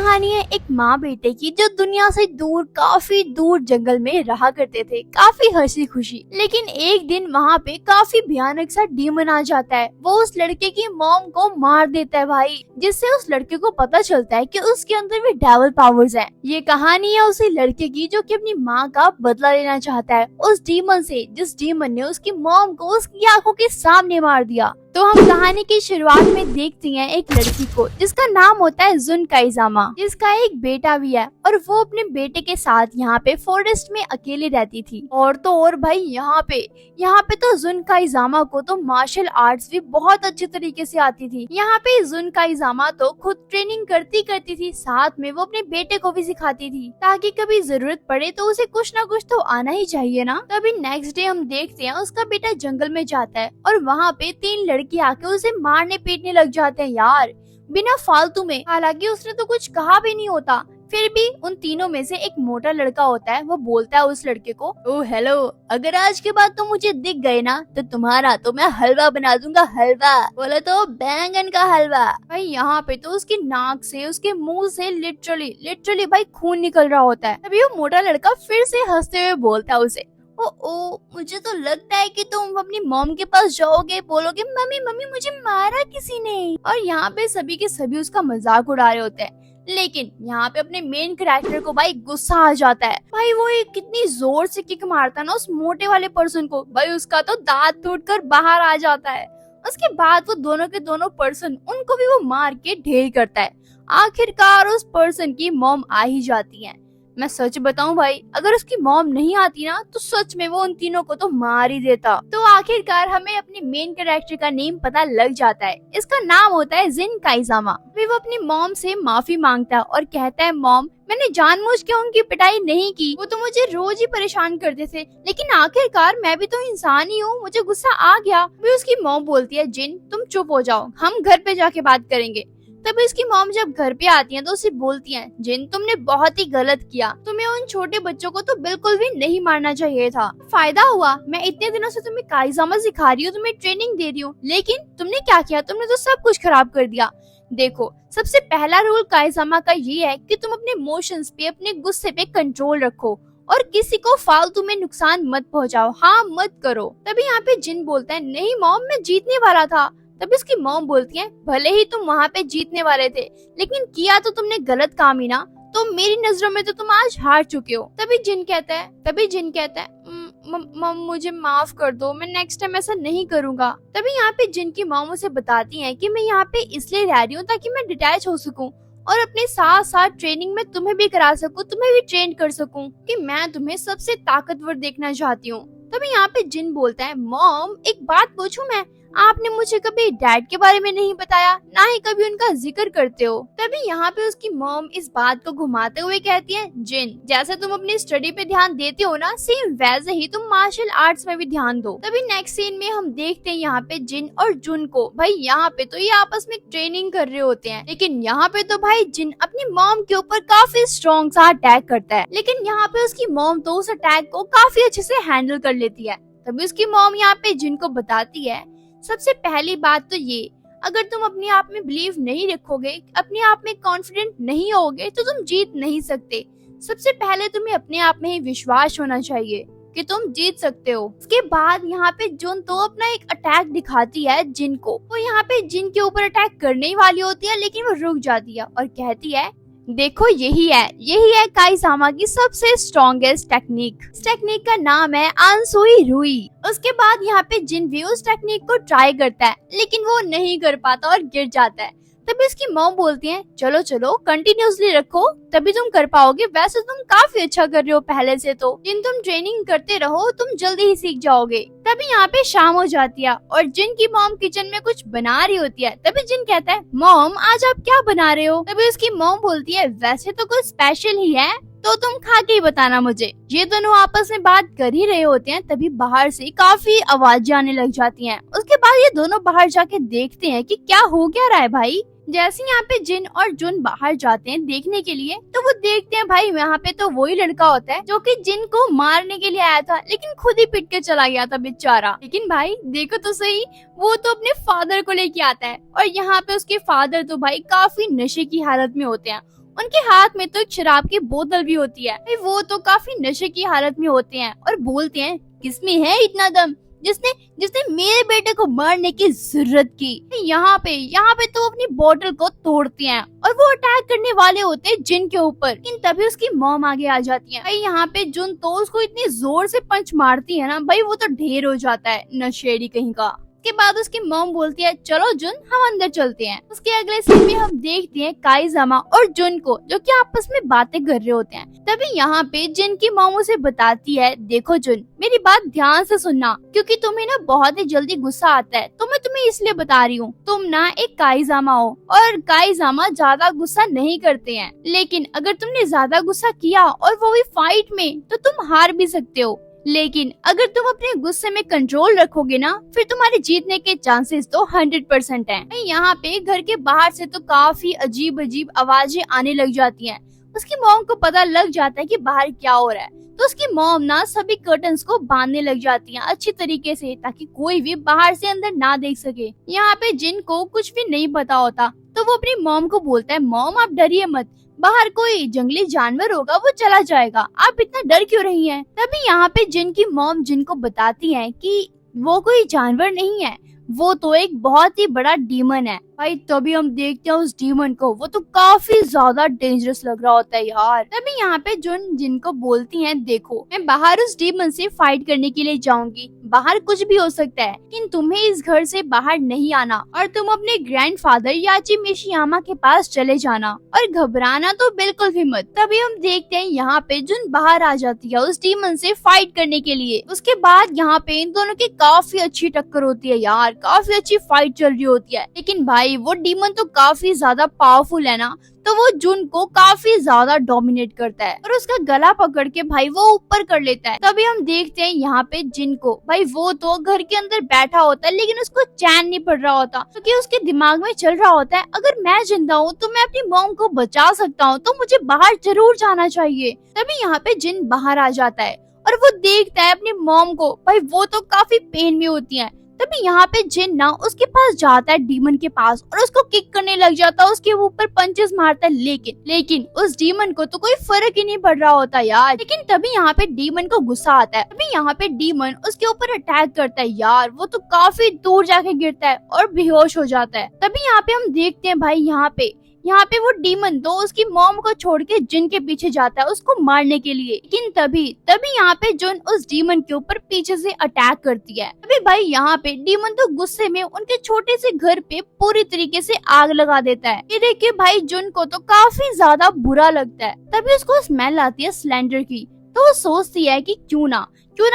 कहानी है एक माँ बेटे की जो दुनिया से दूर काफी दूर जंगल में रहा करते थे, काफी हंसी खुशी। लेकिन एक दिन वहाँ पे काफी भयानक सा डीमन आ जाता है। वो उस लड़के की मॉम को मार देता है भाई, जिससे उस लड़के को पता चलता है कि उसके अंदर भी डेविल पावर्स हैं। ये कहानी है उसी लड़के की जो कि अपनी माँ का बदला लेना चाहता है उस डीमन से, जिस डीमन ने उसकी मॉम को उसकी आंखों के सामने मार दिया। तो हम कहानी की शुरुआत में देखते हैं एक लड़की को जिसका नाम होता है जुन काइजामा, जिसका एक बेटा भी है और वो अपने बेटे के साथ यहाँ पे फॉरेस्ट में अकेली रहती थी। और तो और भाई यहाँ पे तो जुन काइजामा को तो मार्शल आर्ट्स भी बहुत अच्छे तरीके से आती थी। यहाँ पे जुन काइजामा तो खुद ट्रेनिंग करती थी, साथ में वो अपने बेटे को भी सिखाती थी ताकि कभी जरूरत पड़े तो उसे कुछ ना कुछ तो आना ही चाहिए ना। तभी नेक्स्ट डे हम देखते हैं उसका बेटा जंगल में जाता है और वहाँ पे 3 लड़के आके उसे मारने पीटने लग जाते हैं यार, बिना फालतू में। हालांकि उसने तो कुछ कहा भी नहीं होता, फिर भी उन तीनों में से एक मोटा लड़का होता है। वो बोलता है उस लड़के को, ओ हेलो, अगर आज के बाद तुम मुझे दिख गए ना तो तुम्हारा तो मैं हलवा बना दूंगा, हलवा। बोले तो बैंगन का हलवा। भाई यहाँ पे तो उसकी नाक से, उसके मुंह से लिटरली भाई खून निकल रहा होता है। तभी वो मोटा लड़का फिर से हंसते हुए बोलता है उसे, ओ मुझे तो लगता है कि तुम अपनी मॉम के पास जाओगे, बोलोगे मम्मी मुझे मारा किसी ने। और यहाँ पे सभी के सभी उसका मजाक उड़ा रहे होते हैं। लेकिन यहाँ पे अपने मेन कैरेक्टर को भाई गुस्सा आ जाता है। भाई वो कितनी जोर से किक मारता है ना उस मोटे वाले पर्सन को, भाई उसका तो दांत टूटकर बाहर आ जाता है। उसके बाद वो दोनों के दोनों पर्सन उनको भी वो मार के ढेर करता है। आखिरकार उस पर्सन की मॉम आ ही जाती है। मैं सच बताऊं भाई, अगर उसकी मॉम नहीं आती ना तो सच में वो उन तीनों को तो मार ही देता। तो आखिरकार हमें अपने मेन कैरेक्टर का नेम पता लग जाता है। इसका नाम होता है जिन काइजामा। फिर वो अपनी मॉम से माफी मांगता है और कहता है, मॉम मैंने जानबूझ के उनकी पिटाई नहीं की, वो तो मुझे रोज ही परेशान करते थे, लेकिन आखिरकार मैं भी तो इंसान ही हूँ, मुझे गुस्सा आ गया। फिर उसकी मॉम बोलती है, जिन तुम चुप हो जाओ, हम घर पे जाके बात करेंगे। तब इसकी मॉम जब घर पे आती हैं तो उसे बोलती हैं, जिन तुमने बहुत ही गलत किया, तुम्हें उन छोटे बच्चों को तो बिल्कुल भी नहीं मारना चाहिए था। फायदा हुआ, मैं इतने दिनों से तुम्हें काइजामा सिखा रही हूँ, तुम्हें ट्रेनिंग दे रही हूँ, लेकिन तुमने क्या किया, तुमने तो सब कुछ खराब कर दिया। देखो, सबसे पहला रूल काइजामा का ये है कि तुम अपने इमोशंस पे, अपने गुस्से पे कंट्रोल रखो और किसी को फालतू में नुकसान मत पहुँचाओ, हाँ मत करो। तभी यहाँ पे जिन बोलता है, नहीं मॉम मैं जीतने वाला था। तब इसकी मॉम बोलती है, भले ही तुम वहाँ पे जीतने वाले थे, लेकिन किया तो तुमने गलत काम ही ना, तो मेरी नजरों में तो तुम आज हार चुके हो। तभी जिन कहता है मॉम मुझे माफ कर दो, मैं नेक्स्ट टाइम ऐसा नहीं करूँगा। तभी यहाँ पे जिन की मॉम उसे बताती है कि मैं यहाँ पे इसलिए रह रही हूँ ताकि मैं डिटैच हो सकूँ और अपने साथ साथ ट्रेनिंग में तुम्हें भी करा सकूँ, तुम्हें भी ट्रेन कर सकूँ, कि मैं तुम्हें सबसे ताकतवर देखना चाहती हूँ। तभी यहाँ पे जिन बोलता है, मॉम एक बात पूछूं मैं, आपने मुझे कभी डैड के बारे में नहीं बताया, ना ही कभी उनका जिक्र करते हो। तभी यहाँ पे उसकी मॉम इस बात को घुमाते हुए कहती है, जिन जैसे तुम अपनी स्टडी पे ध्यान देते हो ना, सेम वैसे ही तुम मार्शल आर्ट्स में भी ध्यान दो। तभी नेक्स्ट सीन में हम देखते हैं यहाँ पे जिन और जुन को। भाई यहाँ पे तो ये आपस में ट्रेनिंग कर रहे होते हैं, लेकिन यहाँ पे तो भाई जिन अपनी मॉम के ऊपर काफी स्ट्रॉन्ग सा अटैक करता है, लेकिन यहाँ पे उसकी मॉम तो उस अटैक को काफी अच्छे से हैंडल कर लेती है। तभी उसकी मॉम यहाँ पे जिन को बताती है, सबसे पहली बात तो ये, अगर तुम अपने आप में बिलीव नहीं रखोगे, अपने आप में कॉन्फिडेंट नहीं होगे तो तुम जीत नहीं सकते। सबसे पहले तुम्हें अपने आप में ही विश्वास होना चाहिए कि तुम जीत सकते हो। उसके बाद यहाँ पे जुन तो अपना एक अटैक दिखाती है जिन को। वो यहाँ पे जिन के ऊपर अटैक करने वाली होती है, लेकिन वो रुक जाती है और कहती है, देखो यही है काइजामा की सबसे स्ट्रॉन्गेस्ट टेक्निक। इस टेक्निक का नाम है आंसुई रुई। उसके बाद यहाँ पे जिन भी उस टेक्निक को ट्राई करता है, लेकिन वो नहीं कर पाता और गिर जाता है। तभी उसकी मॉम बोलती है, चलो कंटिन्यूअसली रखो, तभी तुम कर पाओगे, वैसे तुम काफी अच्छा कर रहे हो पहले से, तो जिन तुम ट्रेनिंग करते रहो, तुम जल्दी ही सीख जाओगे। तभी यहाँ पे शाम हो जाती है और जिन की मॉम किचन में कुछ बना रही होती है। तभी जिन कहता है, मॉम आज आप क्या बना रहे हो? तभी उसकी मॉम बोलती है, वैसे तो कुछ स्पेशल ही है, तो तुम खा के ही बताना मुझे। ये दोनों आपस में बात कर ही रहे होते हैं, तभी बाहर से काफी आवाजें आने लग जाती हैं। उसके बाद ये दोनों बाहर जाके देखते हैं कि क्या हो क्या रहा है भाई। जैसे यहाँ पे जिन और जुन बाहर जाते हैं देखने के लिए, तो वो देखते हैं भाई यहाँ पे तो वही लड़का होता है जो कि जिन को मारने के लिए आया था, लेकिन खुद ही पिट के चला गया था बेचारा। लेकिन भाई देखो तो सही, वो तो अपने फादर को लेके आता है और यहाँ पे उसके फादर तो भाई काफी नशे की हालत में होते हैं। उनके हाथ में तो एक शराब की बोतल भी होती है। भाई वो तो काफी नशे की हालत में होते हैं और बोलते हैं किसमें है इतना दम जिसने जिसने मेरे बेटे को मारने की जरूरत की। यहाँ पे तो अपनी बोतल को तोड़ते हैं और वो अटैक करने वाले होते हैं जिन के ऊपर। लेकिन तभी उसकी मॉम आगे आ जाती है। भाई यहाँ पे जुन तो उसको इतनी जोर से पंच मारती है ना, भाई वो तो ढेर हो जाता है नशेड़ी कहीं का। के बाद उसकी मॉम बोलती है चलो जुन हम अंदर चलते हैं। उसके अगले सीन में हम देखते हैं काइजामा और जुन को जो कि आपस में बातें कर रहे होते हैं। तभी यहाँ पे जिन की मॉम उसे बताती है देखो जुन मेरी बात ध्यान से सुनना, क्योंकि तुम्हें ना बहुत ही जल्दी गुस्सा आता है तो मैं तुम्हें इसलिए बता रही हूँ। तुम ना एक काइजामा हो और काइजामा ज्यादा गुस्सा नहीं करते हैं, लेकिन अगर तुमने ज्यादा गुस्सा किया और वो भी फाइट में तो तुम हार भी सकते हो। लेकिन अगर तुम अपने गुस्से में कंट्रोल रखोगे ना फिर तुम्हारे जीतने के चांसेस तो 100% हैं। यहाँ पे घर के बाहर से तो काफी अजीब अजीब आवाजें आने लग जाती हैं। उसकी मॉम को पता लग जाता है कि बाहर क्या हो रहा है, तो उसकी मॉम ना सभी कर्टन्स को बांधने लग जाती हैं अच्छी तरीके से ताकि कोई भी बाहर से अंदर ना देख सके। यहाँ पे जिन को कुछ भी नहीं पता होता तो वो अपनी मॉम को बोलता है मॉम आप डरिए मत, बाहर कोई जंगली जानवर होगा वो चला जाएगा, आप इतना डर क्यों रही हैं? तभी यहाँ पे जिन की मॉम जिन को बताती है कि वो कोई जानवर नहीं है, वो तो एक बहुत ही बड़ा डीमन है। भाई तभी हम देखते हैं उस डीमन को, वो तो काफी ज्यादा डेंजरस लग रहा होता है यार। तभी यहाँ पे जुन जिनको बोलती हैं देखो मैं बाहर उस डीमन से फाइट करने के लिए जाऊंगी, बाहर कुछ भी हो सकता है लेकिन तुम्हें इस घर से बाहर नहीं आना और तुम अपने ग्रैंडफादर याची मिशियामा के पास चले जाना और घबराना तो बिल्कुल भी मत। तभी हम देखते हैं यहाँ पे जुन बाहर आ जाती है उस डीमन से फाइट करने के लिए। उसके बाद यहाँ पे इन दोनों की काफी अच्छी टक्कर होती है यार, काफी अच्छी फाइट चल रही होती है। लेकिन भाई वो डीमन तो काफी ज्यादा पावरफुल है ना, तो वो जुन को काफी ज्यादा डोमिनेट करता है और उसका गला पकड़ के भाई वो ऊपर कर लेता है। तभी हम देखते हैं यहाँ पे जिन को, भाई वो तो घर के अंदर बैठा होता है लेकिन उसको चैन नहीं पड़ रहा होता क्योंकि उसके दिमाग में चल रहा होता है अगर मैं जिंदा हूँ तो मैं अपनी मॉम को बचा सकता हूँ, तो मुझे बाहर जरूर जाना चाहिए। तभी यहाँ पे जिन बाहर आ जाता है और वो देखता है अपनी मॉम को, भाई वो तो काफी पेन में होती है। तभी यहाँ पे जिन ना उसके पास जाता है डीमन के पास और उसको किक करने लग जाता है, उसके ऊपर पंचेस मारता है। लेकिन उस डीमन को तो कोई फर्क ही नहीं पड़ रहा होता यार। लेकिन तभी यहाँ पे डीमन को गुस्सा आता है, तभी यहाँ पे डीमन उसके ऊपर अटैक करता है यार। वो तो काफी दूर जाके गिरता है और बेहोश हो जाता है। तभी यहाँ पे हम देखते हैं भाई यहाँ पे वो डीमन तो उसकी मॉम को छोड़ के जिन के पीछे जाता है उसको मारने के लिए। लेकिन तभी यहाँ पे जुन उस डीमन के ऊपर पीछे से अटैक करती है। तभी भाई यहाँ पे डीमन तो गुस्से में उनके छोटे से घर पे पूरी तरीके से आग लगा देता है। ये देख के भाई जुन को तो काफी ज्यादा बुरा लगता है। तभी उसको स्मेल आती है सिलेंडर की, तो वो सोचती है कि क्यों ना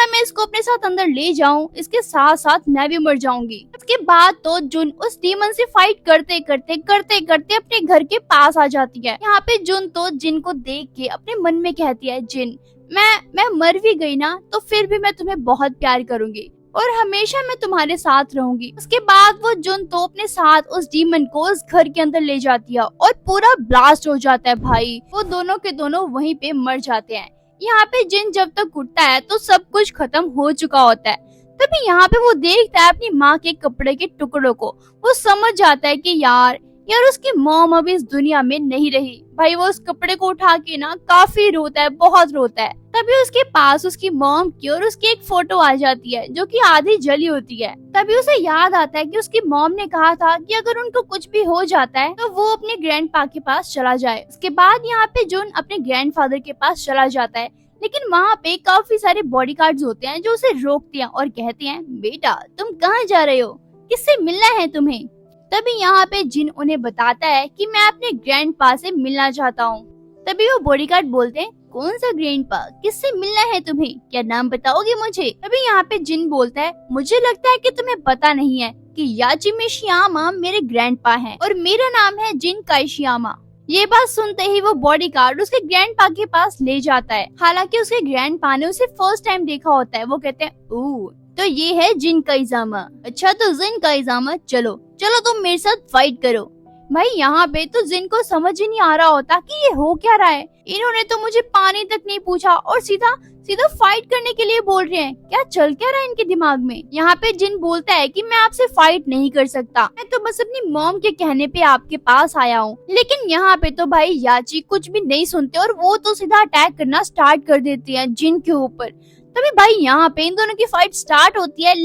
मैं इसको अपने साथ अंदर ले जाऊं, इसके साथ साथ मैं भी मर जाऊंगी। उसके बाद तो जुन उस डीमन से फाइट करते करते अपने घर के पास आ जाती है। यहाँ पे जुन तो जिन को देख के अपने मन में कहती है जिन मैं मर भी गई ना तो फिर भी मैं तुम्हें बहुत प्यार करूंगी और हमेशा मैं तुम्हारे साथ रहूंगी। उसके बाद वो जुन तो अपने साथ उस डीमन को उस घर के अंदर ले जाती है और पूरा ब्लास्ट हो जाता है। भाई वो दोनों के दोनों वहीं पे मर जाते हैं। यहाँ पे जिन जब तक उठता है तो सब कुछ खत्म हो चुका होता है। तभी यहाँ पे वो देखता है अपनी माँ के कपड़े के टुकड़ों को, वो समझ जाता है कि यार उसकी मॉम अब इस दुनिया में नहीं रही। भाई वो उस कपड़े को उठा के ना काफी रोता है, बहुत रोता है। तभी उसके पास उसकी मॉम की और उसकी एक फोटो आ जाती है जो कि आधी जली होती है। तभी उसे याद आता है कि उसकी मॉम ने कहा था कि अगर उनको कुछ भी हो जाता है तो वो अपने ग्रैंडपा के पास चला जाए। उसके बाद यहाँ पे जुन अपने ग्रैंडफादर के पास चला जाता है, लेकिन वहाँ पे काफी सारे बॉडीगार्ड्स होते हैं जो उसे रोकते हैं और कहते हैं बेटा तुम कहाँ जा रहे हो, किससे मिलना है तुम्हें? तभी यहाँ पे जिन उन्हें बताता है कि मैं अपने ग्रैंडपा से मिलना चाहता हूँ। तभी वो बॉडीगार्ड बोलते हैं कौन सा ग्रैंडपा, किससे मिलना है तुम्हें, क्या नाम बताओगे मुझे? तभी यहाँ पे जिन बोलता है मुझे लगता है कि तुम्हें पता नहीं है कि याची मिशियामा मेरे ग्रैंडपा हैं और मेरा नाम है जिन काइशियामा। ये बात सुनते ही वो बॉडीगार्ड उसके ग्रैंडपा के पास ले जाता है। हालांकि उसके ग्रैंडपा ने उसे फर्स्ट टाइम देखा होता है। वो कहते हैं ओह तो ये है जिन काइजामा, अच्छा तो जिन काइजामा चलो तुम मेरे साथ फाइट करो। भाई यहाँ पे तो जिन को समझ ही नहीं आ रहा होता कि ये हो क्या रहा है। इन्होंने तो मुझे पानी तक नहीं पूछा और सीधा सीधा फाइट करने के लिए बोल रहे हैं। क्या चल क्या रहा है इनके दिमाग में। यहाँ पे जिन बोलता है कि मैं आपसे फाइट नहीं कर सकता, मैं तो बस अपनी मॉम के कहने पे आपके पास आया हूँ। लेकिन यहाँ पे तो भाई याची कुछ भी नहीं सुनते और वो तो सीधा अटैक करना स्टार्ट कर देती है जिन के ऊपर। तभी भाई यहाँ पे इन दोनों की फाइट स्टार्ट होती है।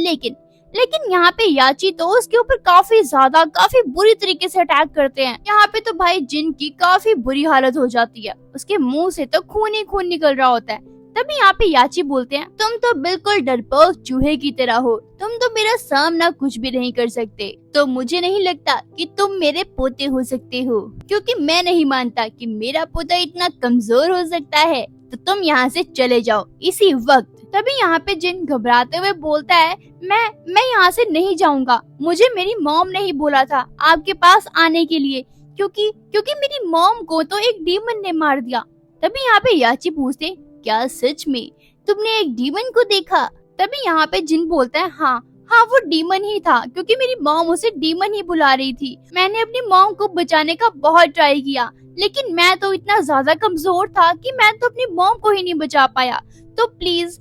लेकिन यहाँ पे याची तो उसके ऊपर काफी बुरी तरीके से अटैक करते हैं। यहाँ पे तो भाई जिन की काफी बुरी हालत हो जाती है, उसके मुंह से तो खून ही खून निकल रहा होता है। तभी यहाँ पे याची बोलते हैं, तुम तो बिल्कुल डरपोक चूहे की तरह हो, तुम तो मेरा सामना कुछ भी नहीं कर सकते, तो मुझे नहीं लगता कि तुम मेरे पोते हो सकते हो, क्योंकि मैं नहीं मानता कि मेरा पोता इतना कमजोर हो सकता है। तो तुम यहाँ से चले जाओ इसी वक्त। तभी यहाँ पे जिन घबराते हुए बोलता है, मैं यहाँ से नहीं जाऊंगा, मुझे मेरी मॉम ने ही बोला था आपके पास आने के लिए, क्योंकि मेरी मॉम को तो एक डीमन ने मार दिया। तभी यहाँ पे याची पूछते, क्या सच में तुमने एक डीमन को देखा? तभी यहाँ पे जिन बोलता है, हाँ वो डीमन ही था, क्योंकि मेरी मॉम उसे डीमन ही बुला रही थी। मैंने अपनी मॉम को बचाने का बहुत ट्राई किया, लेकिन मैं तो इतना ज्यादा कमजोर था कि मैं तो अपनी मॉम को ही नहीं बचा पाया। तो प्लीज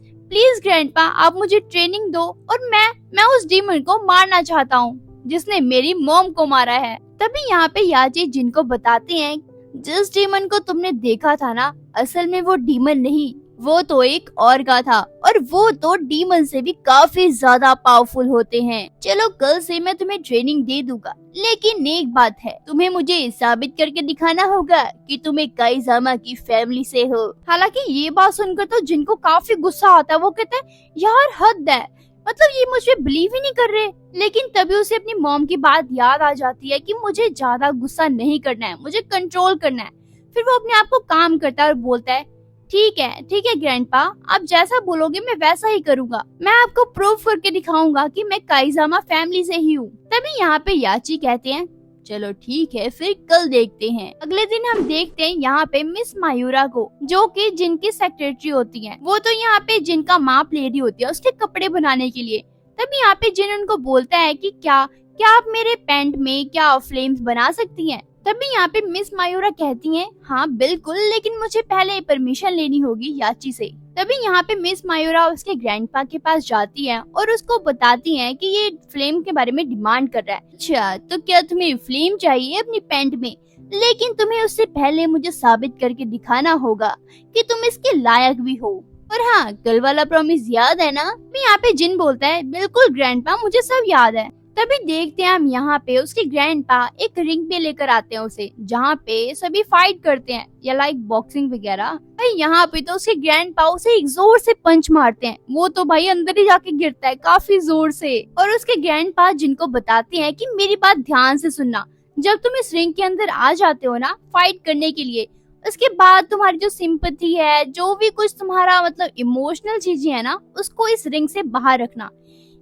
ग्रैंडपा आप मुझे ट्रेनिंग दो और मैं उस डीमन को मारना चाहता हूँ जिसने मेरी मॉम को मारा है। तभी यहाँ पे याची जिनको बताते हैं, जिस डीमन को तुमने देखा था ना, असल में वो डीमन नहीं, वो तो एक और का था, और वो तो डीमन से भी काफी ज्यादा पावरफुल होते हैं। चलो कल से मैं तुम्हें ट्रेनिंग दे दूंगा, लेकिन एक बात है, तुम्हें मुझे साबित करके दिखाना होगा कि तुम एक काइजामा की फैमिली से हो। हालांकि ये बात सुनकर तो जिनको काफी गुस्सा आता है, वो कहते हैं यार हद है, मतलब ये मुझे बिलीव ही नहीं कर रहे। लेकिन तभी उसे अपनी मॉम की बात याद आ जाती है कि मुझे ज्यादा गुस्सा नहीं करना है, मुझे कंट्रोल करना है। फिर वो अपने आप को काम करता है और बोलता है, ठीक है ग्रैंडपा, आप जैसा बोलोगे मैं वैसा ही करूँगा, मैं आपको प्रूव करके दिखाऊंगा कि मैं काइजामा फैमिली से ही हूँ। तभी यहाँ पे याची कहते हैं, चलो ठीक है फिर कल देखते हैं। अगले दिन हम देखते हैं यहाँ पे मिस मायूरा को, जो कि जिनकी सेक्रेटरी होती है। वो तो यहाँ पे जिनका माप ले रही होती है उसके कपड़े बनाने के लिए। तभी यहाँ पे जिन उनको बोलता है कि क्या आप मेरे पैंट में क्या फ्लेम्स बना सकती हैं? तभी यहाँ पे मिस मायूरा कहती हैं, हाँ बिल्कुल, लेकिन मुझे पहले परमिशन लेनी होगी याची से। तभी यहाँ पे मिस मायूरा उसके ग्रैंडपा के पास जाती है और उसको बताती हैं कि ये फ्लेम के बारे में डिमांड कर रहा है। अच्छा, तो क्या तुम्हें फ्लेम चाहिए अपनी पैंट में? लेकिन तुम्हें उससे पहले मुझे साबित करके दिखाना होगा कि तुम इसके लायक भी हो। और हाँ, कल वाला प्रॉमिस याद है ना? यहाँ पे जिन बोलता है, बिल्कुल ग्रैंडपा, मुझे सब याद है। तभी देखते हैं हम यहाँ पे उसके ग्रैंडपा एक रिंग पे लेकर आते हैं उसे, जहाँ पे सभी फाइट करते हैं या लाइक बॉक्सिंग वगैरह। भाई यहाँ पे तो उसके ग्रैंडपा उसे एक जोर से पंच मारते हैं, वो तो भाई अंदर ही जाके गिरता है काफी जोर से। और उसके ग्रैंडपा जिनको बताते हैं कि मेरी बात ध्यान से सुनना, जब तुम इस रिंग के अंदर आ जाते हो ना फाइट करने के लिए, उसके बाद तुम्हारी जो सिंपैथी है, जो भी कुछ तुम्हारा मतलब इमोशनल चीजें है ना, उसको इस रिंग से बाहर रखना।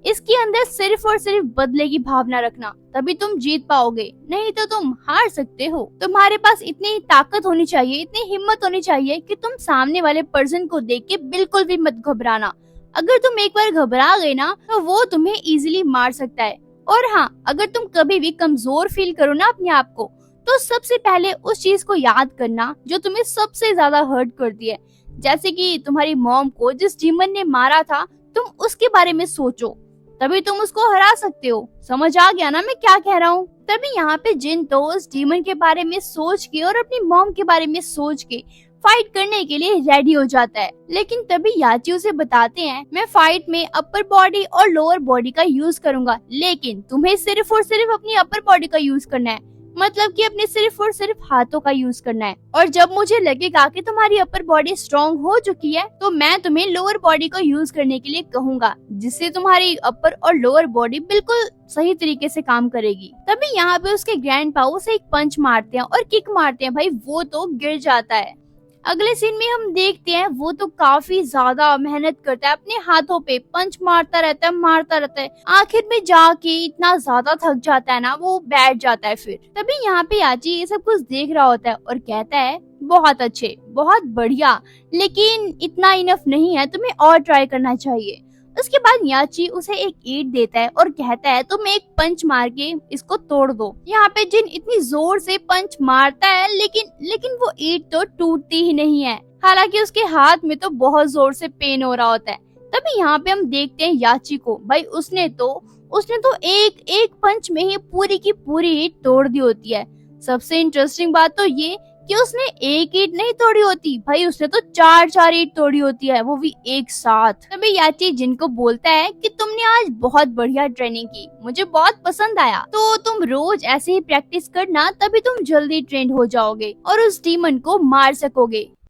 इसके अंदर सिर्फ और सिर्फ बदले की भावना रखना, तभी तुम जीत पाओगे, नहीं तो तुम हार सकते हो। तुम्हारे पास इतनी ताकत होनी चाहिए, इतनी हिम्मत होनी चाहिए कि तुम सामने वाले पर्सन को देख के बिल्कुल भी मत घबराना। अगर तुम एक बार घबरा गए ना, तो वो तुम्हें इजीली मार सकता है। और हाँ, अगर तुम कभी भी कमजोर फील करो ना अपने आप को, तो सबसे पहले उस चीज को याद करना जो तुम्हें सबसे ज्यादा हर्ट करती है, जैसे कि तुम्हारी मॉम को जिस डीमन ने मारा था, तुम उसके बारे में सोचो, तभी तुम उसको हरा सकते हो। समझ आ गया ना मैं क्या कह रहा हूँ? तभी यहाँ पे जिन तो उस डीमन के बारे में सोच के और अपनी मॉम के बारे में सोच के फाइट करने के लिए रेडी हो जाता है। लेकिन तभी याची उसे बताते हैं, मैं फाइट में अपर बॉडी और लोअर बॉडी का यूज करूंगा, लेकिन तुम्हें सिर्फ और सिर्फ अपनी अपर बॉडी का यूज करना है, मतलब कि अपने सिर्फ और सिर्फ हाथों का यूज करना है। और जब मुझे लगेगा कि तुम्हारी अपर बॉडी स्ट्रॉन्ग हो चुकी है, तो मैं तुम्हें लोअर बॉडी को यूज करने के लिए कहूंगा, जिससे तुम्हारी अपर और लोअर बॉडी बिल्कुल सही तरीके से काम करेगी। तभी यहाँ पे उसके ग्रैंडपा उसे एक पंच मारते हैं और किक मारते हैं, भाई वो तो गिर जाता है। अगले सीन में हम देखते हैं वो तो काफी ज्यादा मेहनत करता है, अपने हाथों पे पंच मारता रहता है, आखिर में जाके इतना ज्यादा थक जाता है ना, वो बैठ जाता है। फिर तभी यहाँ पे याची ये सब कुछ देख रहा होता है और कहता है, बहुत अच्छे, बहुत बढ़िया, लेकिन इतना इनफ नहीं है, तुम्हें और ट्राई करना चाहिए। उसके बाद याची उसे एक ईंट देता है और कहता है तुम एक पंच मार के इसको तोड़ दो। यहाँ पे जिन इतनी जोर से पंच मारता है लेकिन वो ईंट तो टूटती ही नहीं है, हालांकि उसके हाथ में तो बहुत जोर से पेन हो रहा होता है। तभी यहाँ पे हम देखते हैं याची को, भाई उसने तो एक एक पंच में ही पूरी की पूरी ईंट तोड़ दी होती है। सबसे इंटरेस्टिंग बात तो ये कि उसने एक ईंट नहीं तोड़ी होती, भाई उसने तो चार चार ईंट तोड़ी होती है, वो भी एक साथ। तभी याची जिनको बोलता है कि तुमने आज बहुत बढ़िया ट्रेनिंग की, मुझे बहुत पसंद आया, तो तुम रोज ऐसे ही प्रैक्टिस करना, तभी तुम जल्दी ट्रेंड हो जाओगे और उस डीमन को मार सकोगे।